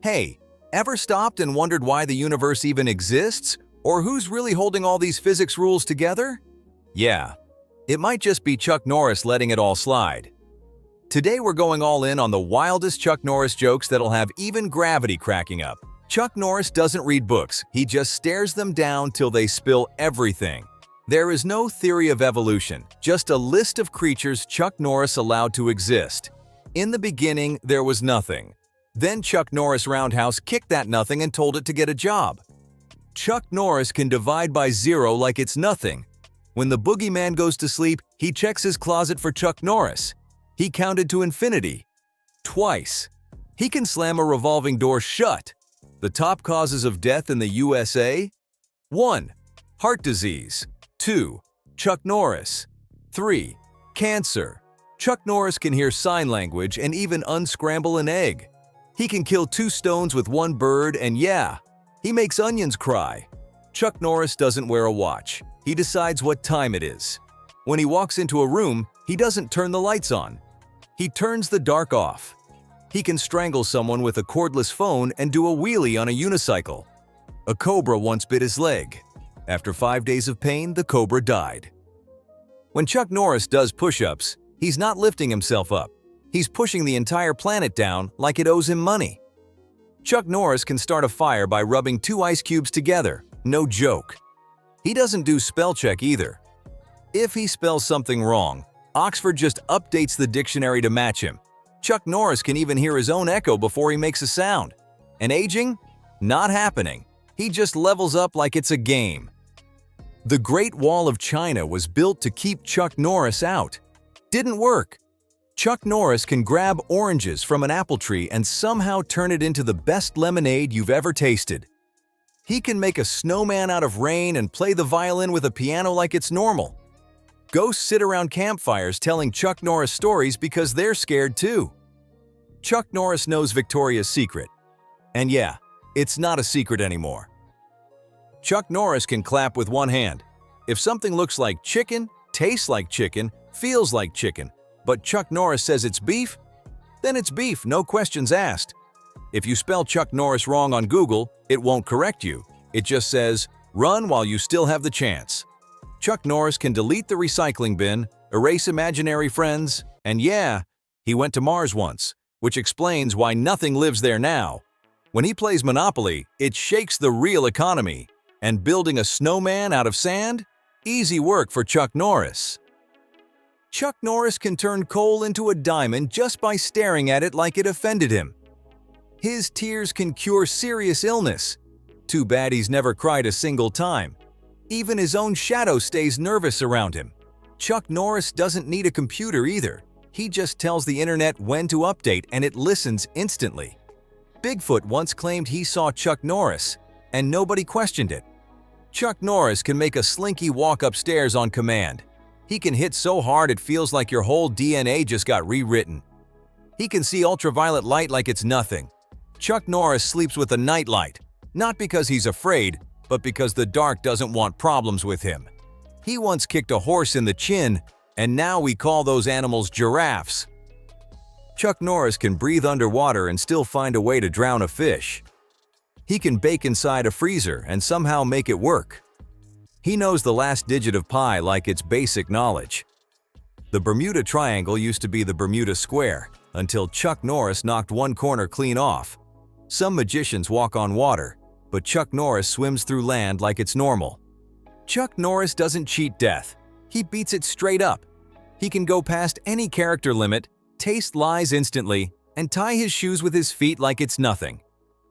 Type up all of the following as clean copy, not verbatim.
Hey, ever stopped and wondered why the universe even exists? Or who's really holding all these physics rules together? Yeah, it might just be Chuck Norris letting it all slide. Today we're going all in on the wildest Chuck Norris jokes that'll have even gravity cracking up. Chuck Norris doesn't read books, he just stares them down till they spill everything. There is no theory of evolution, just a list of creatures Chuck Norris allowed to exist. In the beginning, there was nothing. Then Chuck Norris roundhouse kicked that nothing and told it to get a job. Chuck Norris can divide by zero like it's nothing. When the boogeyman goes to sleep, he checks his closet for Chuck Norris. He counted to infinity. Twice. He can slam a revolving door shut. The top causes of death in the USA? 1. Heart disease. 2. Chuck Norris. 3. Cancer. Chuck Norris can hear sign language and even unscramble an egg. He can kill 2 stones with 1 bird, and yeah, he makes onions cry. Chuck Norris doesn't wear a watch. He decides what time it is. When he walks into a room, he doesn't turn the lights on. He turns the dark off. He can strangle someone with a cordless phone and do a wheelie on a unicycle. A cobra once bit his leg. After 5 days of pain, the cobra died. When Chuck Norris does push-ups, he's not lifting himself up. He's pushing the entire planet down like it owes him money. Chuck Norris can start a fire by rubbing 2 ice cubes together. No joke. He doesn't do spell check either. If he spells something wrong, Oxford just updates the dictionary to match him. Chuck Norris can even hear his own echo before he makes a sound. And aging? Not happening. He just levels up like it's a game. The Great Wall of China was built to keep Chuck Norris out. Didn't work. Chuck Norris can grab oranges from an apple tree and somehow turn it into the best lemonade you've ever tasted. He can make a snowman out of rain and play the violin with a piano like it's normal. Ghosts sit around campfires telling Chuck Norris stories because they're scared too. Chuck Norris knows Victoria's Secret. And yeah, it's not a secret anymore. Chuck Norris can clap with 1 hand. If something looks like chicken, tastes like chicken, feels like chicken, but Chuck Norris says it's beef, then it's beef, no questions asked. If you spell Chuck Norris wrong on Google, it won't correct you. It just says, run while you still have the chance. Chuck Norris can delete the recycling bin, erase imaginary friends, and yeah, he went to Mars once, which explains why nothing lives there now. When he plays Monopoly, it shakes the real economy. And building a snowman out of sand? Easy work for Chuck Norris. Chuck Norris can turn coal into a diamond just by staring at it like it offended him. His tears can cure serious illness. Too bad he's never cried a single time. Even his own shadow stays nervous around him. Chuck Norris doesn't need a computer either. He just tells the internet when to update and it listens instantly. Bigfoot once claimed he saw Chuck Norris, and nobody questioned it. Chuck Norris can make a slinky walk upstairs on command. He can hit so hard it feels like your whole DNA just got rewritten. He can see ultraviolet light like it's nothing. Chuck Norris sleeps with a nightlight, not because he's afraid, but because the dark doesn't want problems with him. He once kicked a horse in the chin, and now we call those animals giraffes. Chuck Norris can breathe underwater and still find a way to drown a fish. He can bake inside a freezer and somehow make it work. He knows the last digit of pi like it's basic knowledge. The Bermuda Triangle used to be the Bermuda Square, until Chuck Norris knocked 1 corner clean off. Some magicians walk on water, but Chuck Norris swims through land like it's normal. Chuck Norris doesn't cheat death. He beats it straight up. He can go past any character limit, taste lies instantly, and tie his shoes with his feet like it's nothing.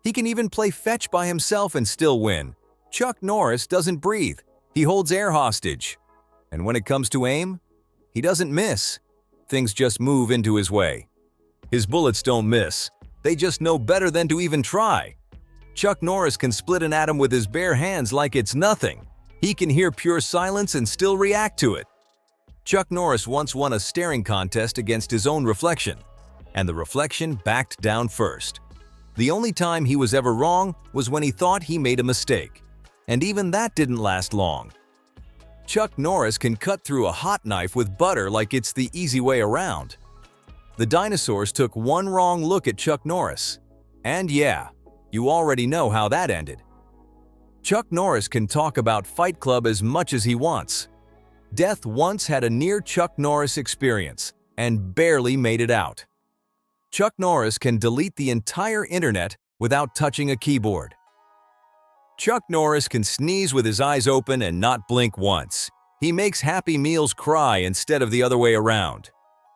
He can even play fetch by himself and still win. Chuck Norris doesn't breathe. He holds air hostage. And when it comes to aim, he doesn't miss. Things just move into his way. His bullets don't miss. They just know better than to even try. Chuck Norris can split an atom with his bare hands like it's nothing. He can hear pure silence and still react to it. Chuck Norris once won a staring contest against his own reflection, and the reflection backed down first. The only time he was ever wrong was when he thought he made a mistake, and even that didn't last long. Chuck Norris can cut through a hot knife with butter like it's the easy way around. The dinosaurs took one wrong look at Chuck Norris. And yeah, you already know how that ended. Chuck Norris can talk about Fight Club as much as he wants. Death once had a near Chuck Norris experience and barely made it out. Chuck Norris can delete the entire internet without touching a keyboard. Chuck Norris can sneeze with his eyes open and not blink once. He makes Happy Meals cry instead of the other way around.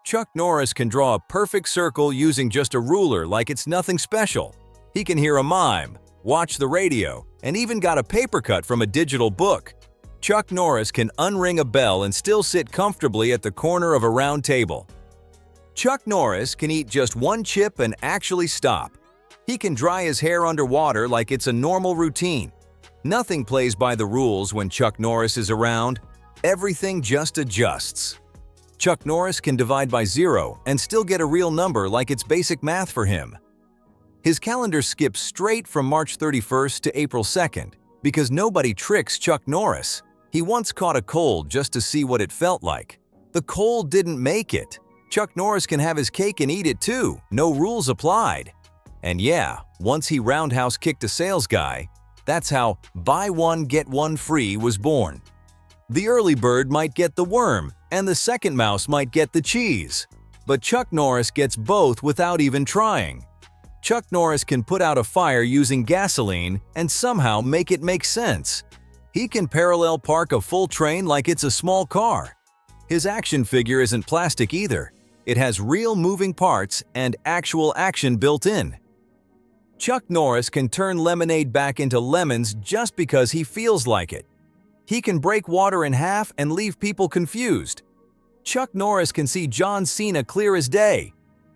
Chuck Norris can draw a perfect circle using just a ruler like it's nothing special. He can hear a mime, watch the radio, and even got a paper cut from a digital book. Chuck Norris can unring a bell and still sit comfortably at the corner of a round table. Chuck Norris can eat just one chip and actually stop. He can dry his hair underwater like it's a normal routine. Nothing plays by the rules when Chuck Norris is around. Everything just adjusts. Chuck Norris can divide by 0 and still get a real number like it's basic math for him. His calendar skips straight from March 31st to April 2nd because nobody tricks Chuck Norris. He once caught a cold just to see what it felt like. The cold didn't make it. Chuck Norris can have his cake and eat it too, no rules applied. And yeah, once he roundhouse kicked a sales guy, that's how buy one get one free was born. The early bird might get the worm, and the second mouse might get the cheese. But Chuck Norris gets both without even trying. Chuck Norris can put out a fire using gasoline and somehow make it make sense. He can parallel park a full train like it's a small car. His action figure isn't plastic either. It has real moving parts and actual action built in. Chuck Norris can turn lemonade back into lemons just because he feels like it. He can break water in half and leave people confused. Chuck Norris can see John Cena clear as day.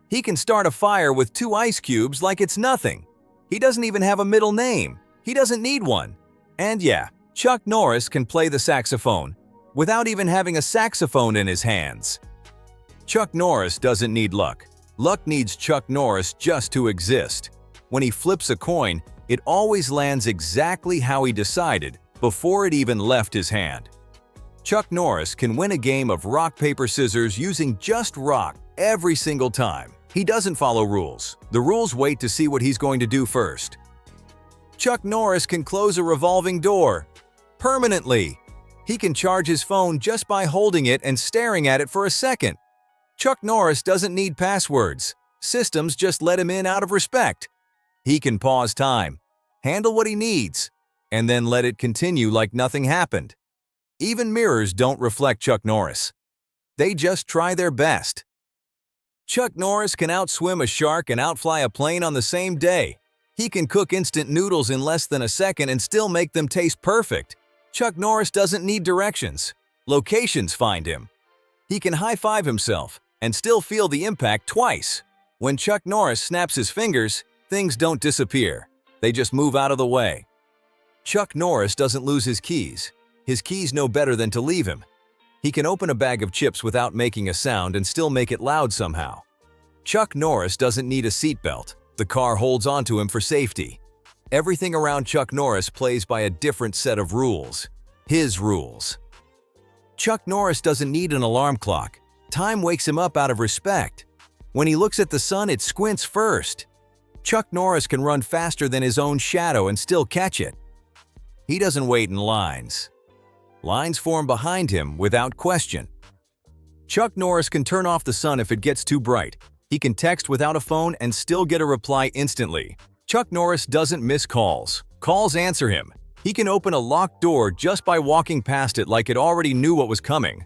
He can start a fire with 2 ice cubes like it's nothing. He doesn't even have a middle name. He doesn't need one. And yeah, Chuck Norris can play the saxophone without even having a saxophone in his hands. Chuck Norris doesn't need luck. Luck needs Chuck Norris just to exist. When he flips a coin, it always lands exactly how he decided before it even left his hand. Chuck Norris can win a game of rock, paper, scissors using just rock every single time. He doesn't follow rules. The rules wait to see what he's going to do first. Chuck Norris can close a revolving door permanently. He can charge his phone just by holding it and staring at it for a second. Chuck Norris doesn't need passwords. Systems just let him in out of respect. He can pause time, handle what he needs, and then let it continue like nothing happened. Even mirrors don't reflect Chuck Norris. They just try their best. Chuck Norris can outswim a shark and outfly a plane on the same day. He can cook instant noodles in less than a second and still make them taste perfect. Chuck Norris doesn't need directions. Locations find him. He can high-five himself and still feel the impact twice. When Chuck Norris snaps his fingers, things don't disappear. They just move out of the way. Chuck Norris doesn't lose his keys. His keys know better than to leave him. He can open a bag of chips without making a sound and still make it loud somehow. Chuck Norris doesn't need a seatbelt. The car holds onto him for safety. Everything around Chuck Norris plays by a different set of rules. His rules. Chuck Norris doesn't need an alarm clock. Time wakes him up out of respect. When he looks at the sun, it squints first. Chuck Norris can run faster than his own shadow and still catch it. He doesn't wait in lines. Lines form behind him without question. Chuck Norris can turn off the sun if it gets too bright. He can text without a phone and still get a reply instantly. Chuck Norris doesn't miss calls. Calls answer him. He can open a locked door just by walking past it like it already knew what was coming.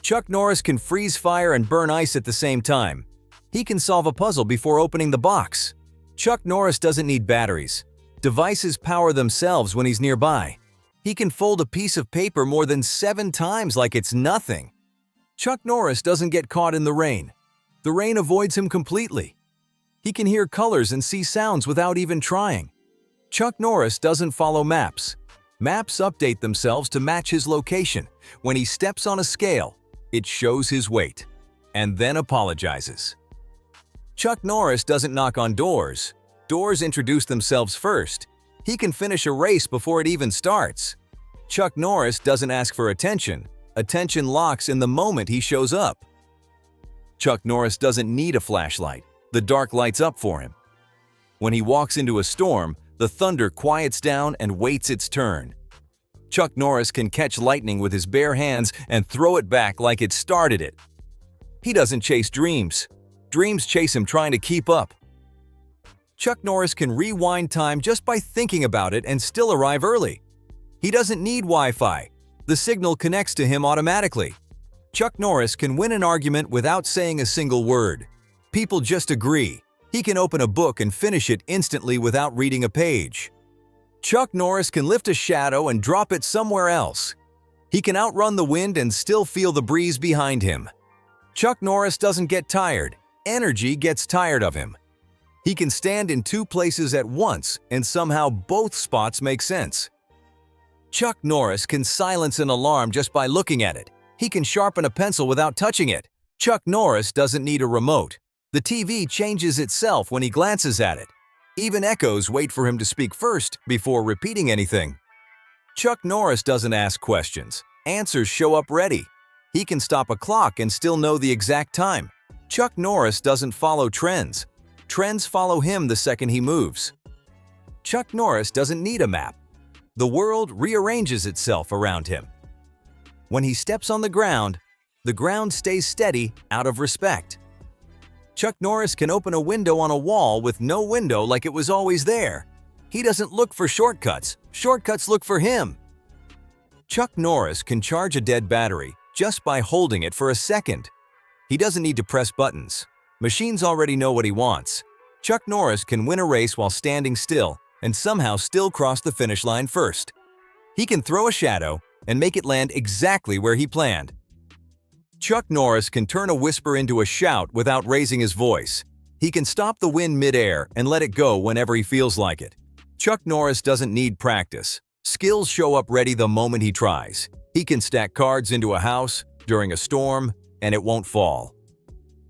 Chuck Norris can freeze fire and burn ice at the same time. He can solve a puzzle before opening the box. Chuck Norris doesn't need batteries. Devices power themselves when he's nearby. He can fold a piece of paper more than 7 times like it's nothing. Chuck Norris doesn't get caught in the rain. The rain avoids him completely. He can hear colors and see sounds without even trying. Chuck Norris doesn't follow maps. Maps update themselves to match his location. When he steps on a scale, it shows his weight, and then apologizes. Chuck Norris doesn't knock on doors. Doors introduce themselves first. He can finish a race before it even starts. Chuck Norris doesn't ask for attention. Attention locks in the moment he shows up. Chuck Norris doesn't need a flashlight. The dark lights up for him. When he walks into a storm, the thunder quiets down and waits its turn. Chuck Norris can catch lightning with his bare hands and throw it back like it started it. He doesn't chase dreams. Dreams chase him trying to keep up. Chuck Norris can rewind time just by thinking about it and still arrive early. He doesn't need Wi-Fi. The signal connects to him automatically. Chuck Norris can win an argument without saying a single word. People just agree. He can open a book and finish it instantly without reading a page. Chuck Norris can lift a shadow and drop it somewhere else. He can outrun the wind and still feel the breeze behind him. Chuck Norris doesn't get tired. Energy gets tired of him. He can stand in two places at once and somehow both spots make sense. Chuck Norris can silence an alarm just by looking at it. He can sharpen a pencil without touching it. Chuck Norris doesn't need a remote. The TV changes itself when he glances at it. Even echoes wait for him to speak first before repeating anything. Chuck Norris doesn't ask questions. Answers show up ready. He can stop a clock and still know the exact time. Chuck Norris doesn't follow trends. Trends follow him the second he moves. Chuck Norris doesn't need a map. The world rearranges itself around him. When he steps on the ground stays steady out of respect. Chuck Norris can open a window on a wall with no window like it was always there. He doesn't look for shortcuts. Shortcuts look for him. Chuck Norris can charge a dead battery just by holding it for a second. He doesn't need to press buttons. Machines already know what he wants. Chuck Norris can win a race while standing still and somehow still cross the finish line first. He can throw a shadow and make it land exactly where he planned. Chuck Norris can turn a whisper into a shout without raising his voice. He can stop the wind mid-air and let it go whenever he feels like it. Chuck Norris doesn't need practice. Skills show up ready the moment he tries. He can stack cards into a house during a storm, and it won't fall.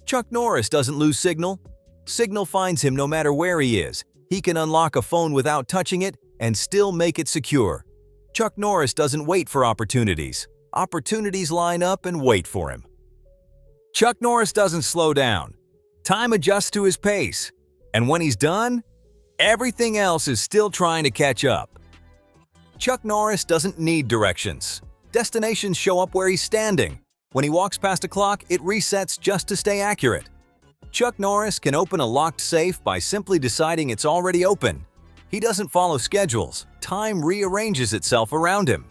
Chuck Norris doesn't lose signal. Signal finds him no matter where he is. He can unlock a phone without touching it and still make it secure. Chuck Norris doesn't wait for opportunities. Opportunities line up and wait for him. Chuck Norris doesn't slow down. Time adjusts to his pace. And when he's done, everything else is still trying to catch up. Chuck Norris doesn't need directions. Destinations show up where he's standing. When he walks past a clock, it resets just to stay accurate. Chuck Norris can open a locked safe by simply deciding it's already open. He doesn't follow schedules. Time rearranges itself around him.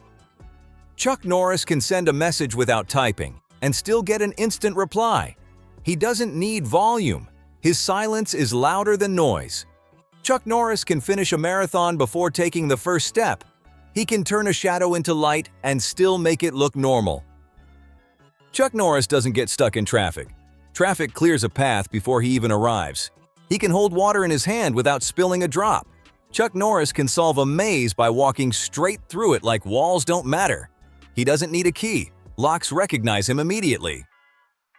Chuck Norris can send a message without typing and still get an instant reply. He doesn't need volume. His silence is louder than noise. Chuck Norris can finish a marathon before taking the first step. He can turn a shadow into light and still make it look normal. Chuck Norris doesn't get stuck in traffic. Traffic clears a path before he even arrives. He can hold water in his hand without spilling a drop. Chuck Norris can solve a maze by walking straight through it like walls don't matter. He doesn't need a key. Locks recognize him immediately.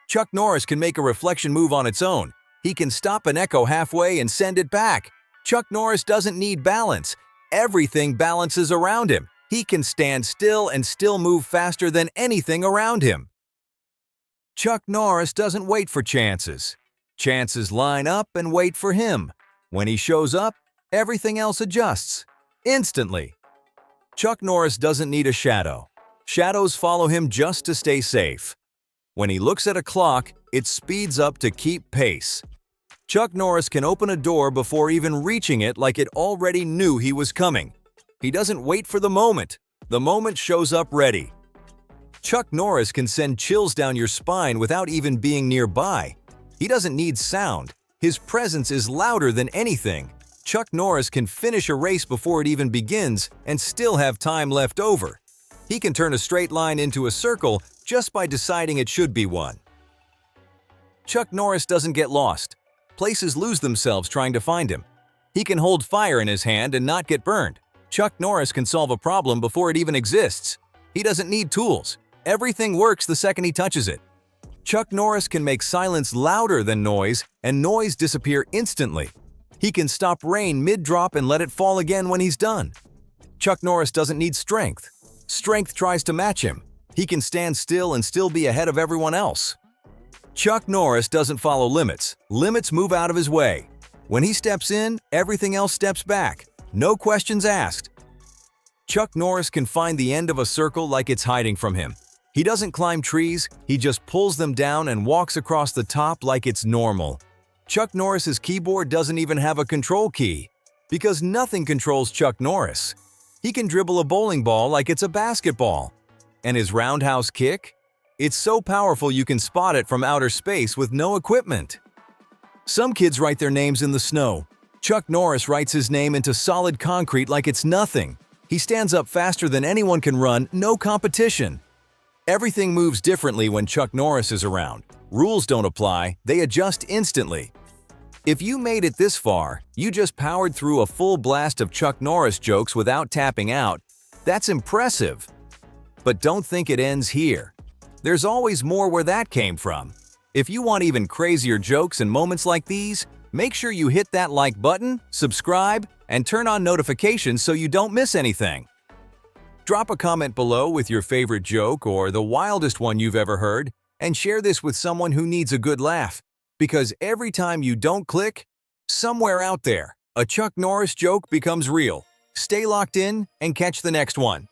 Chuck Norris can make a reflection move on its own. He can stop an echo halfway and send it back. Chuck Norris doesn't need balance. Everything balances around him. He can stand still and still move faster than anything around him. Chuck Norris doesn't wait for chances. Chances line up and wait for him. When he shows up, everything else adjusts instantly. Chuck Norris doesn't need a shadow. Shadows follow him just to stay safe. When he looks at a clock, it speeds up to keep pace. Chuck Norris can open a door before even reaching it like it already knew he was coming. He doesn't wait for the moment. The moment shows up ready. Chuck Norris can send chills down your spine without even being nearby. He doesn't need sound. His presence is louder than anything. Chuck Norris can finish a race before it even begins and still have time left over. He can turn a straight line into a circle just by deciding it should be one. Chuck Norris doesn't get lost. Places lose themselves trying to find him. He can hold fire in his hand and not get burned. Chuck Norris can solve a problem before it even exists. He doesn't need tools. Everything works the second he touches it. Chuck Norris can make silence louder than noise and noise disappear instantly. He can stop rain mid-drop and let it fall again when he's done. Chuck Norris doesn't need strength. Strength tries to match him. He can stand still and still be ahead of everyone else. Chuck Norris doesn't follow limits. Limits move out of his way. When he steps in, everything else steps back. No questions asked. Chuck Norris can find the end of a circle like it's hiding from him. He doesn't climb trees, he just pulls them down and walks across the top like it's normal. Chuck Norris's keyboard doesn't even have a control key, because nothing controls Chuck Norris. He can dribble a bowling ball like it's a basketball. And his roundhouse kick? It's so powerful you can spot it from outer space with no equipment. Some kids write their names in the snow. Chuck Norris writes his name into solid concrete like it's nothing. He stands up faster than anyone can run, no competition. Everything moves differently when Chuck Norris is around. Rules don't apply, they adjust instantly. If you made it this far, you just powered through a full blast of Chuck Norris jokes without tapping out. That's impressive. But don't think it ends here. There's always more where that came from. If you want even crazier jokes and moments like these, make sure you hit that like button, subscribe, and turn on notifications so you don't miss anything. Drop a comment below with your favorite joke or the wildest one you've ever heard, and share this with someone who needs a good laugh. Because every time you don't click, somewhere out there, a Chuck Norris joke becomes real. Stay locked in and catch the next one.